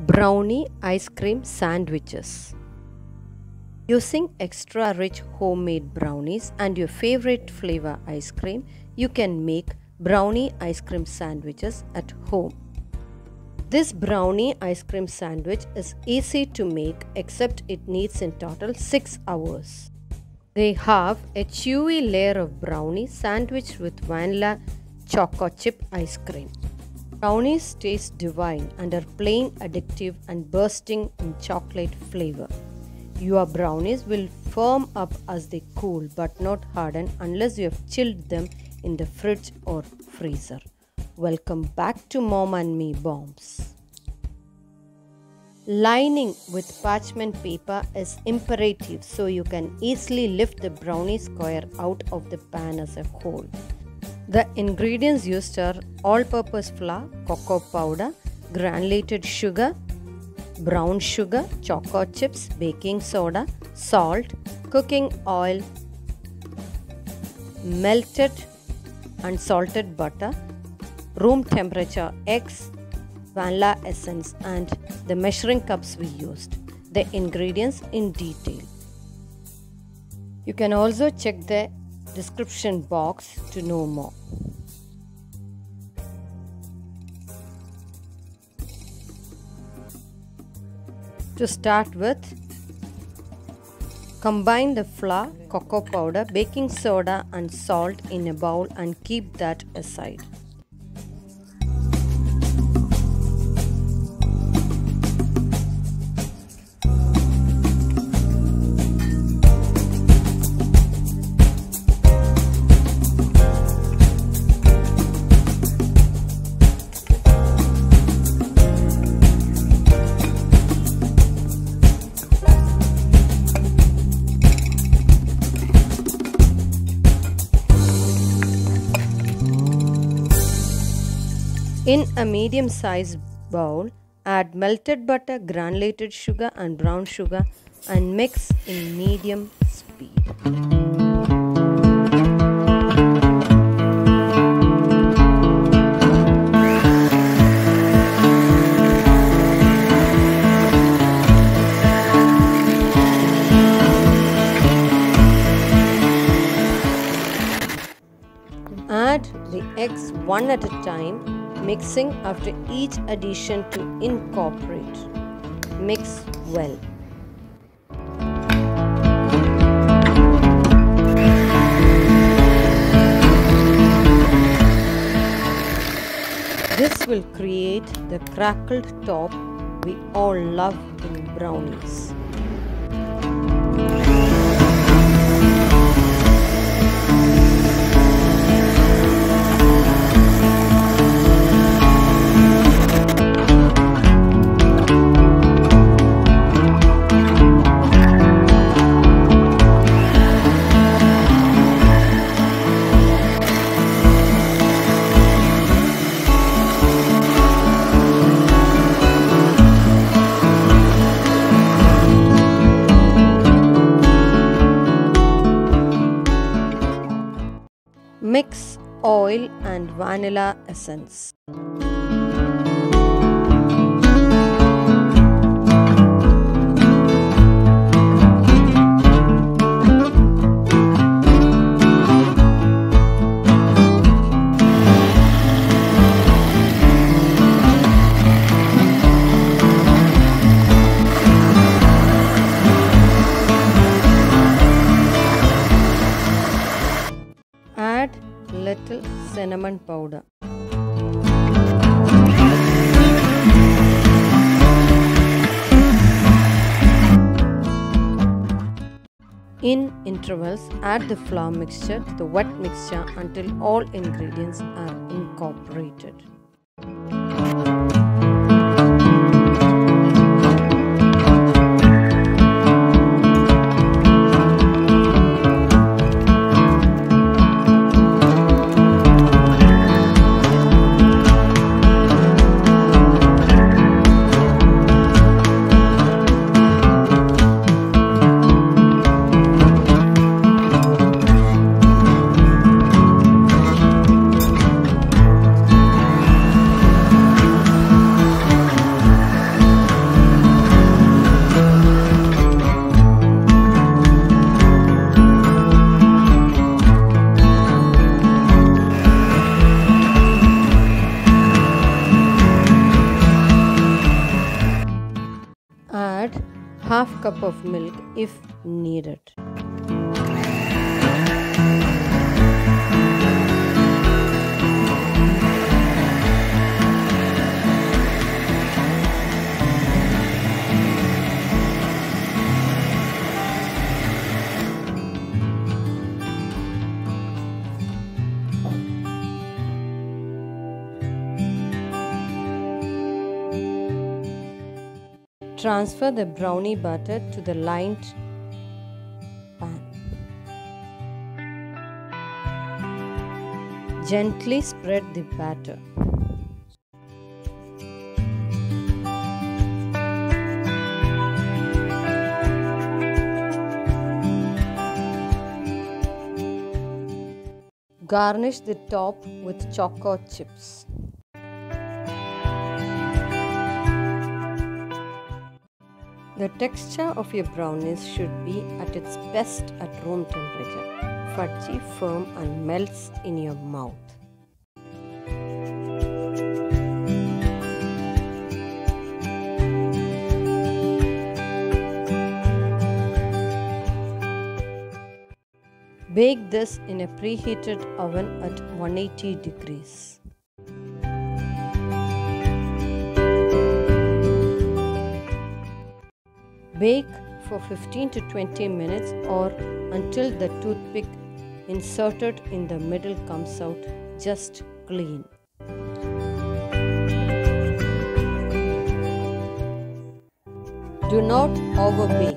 Brownie ice cream sandwiches. Using extra rich homemade brownies and your favorite flavor ice cream, you can make brownie ice cream sandwiches at home. This brownie ice cream sandwich is easy to make, except it needs in total 6 hours. They have a chewy layer of brownie sandwiched with vanilla choco chip ice cream. Brownies taste divine and are plain addictive and bursting in chocolate flavor. Your brownies will firm up as they cool but not harden unless you have chilled them in the fridge or freezer. Welcome back to Mom and Me Bombs. Lining with parchment paper is imperative so you can easily lift the brownie square out of the pan as a whole. The ingredients used are all-purpose flour, cocoa powder, granulated sugar, brown sugar, choco chips, baking soda, salt, cooking oil, melted unsalted butter, room temperature eggs, vanilla essence, and the measuring cups we used. The ingredients in detail. You can also check the description box to know more. To start with, combine the flour, cocoa powder, baking soda and salt in a bowl and keep that aside. In a medium-sized bowl, add melted butter, granulated sugar and brown sugar and mix in medium speed. Add the eggs one at a time, mixing after each addition to incorporate. Mix well. This will create the crackled top we all love in brownies. Mix oil and vanilla essence. Add little cinnamon powder. In intervals, add the flour mixture to the wet mixture until all ingredients are incorporated. half cup of milk if needed. Transfer the brownie batter to the lined pan. Gently spread the batter. Garnish the top with Choco Chips. The texture of your brownies should be at its best at room temperature, fudgy, firm and melts in your mouth. Bake this in a preheated oven at 180 degrees. Bake for 15 to 20 minutes or until the toothpick inserted in the middle comes out just clean. Do not overbake.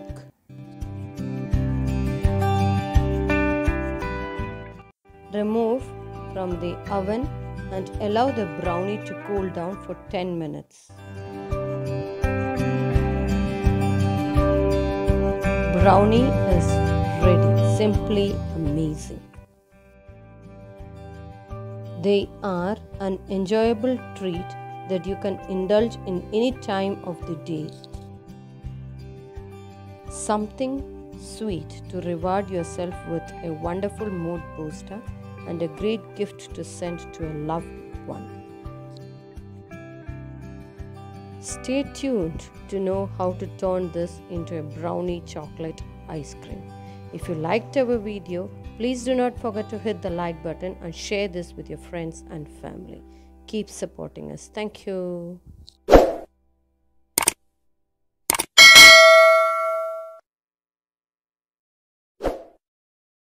Remove from the oven and allow the brownie to cool down for 10 minutes. Brownie is ready. Simply amazing. They are an enjoyable treat that you can indulge in any time of the day. Something sweet to reward yourself with, a wonderful mood booster, and a great gift to send to a loved one. Stay tuned to know how to turn this into a brownie chocolate ice cream. If you liked our video, please do not forget to hit the like button and share this with your friends and family. Keep supporting us. Thank you.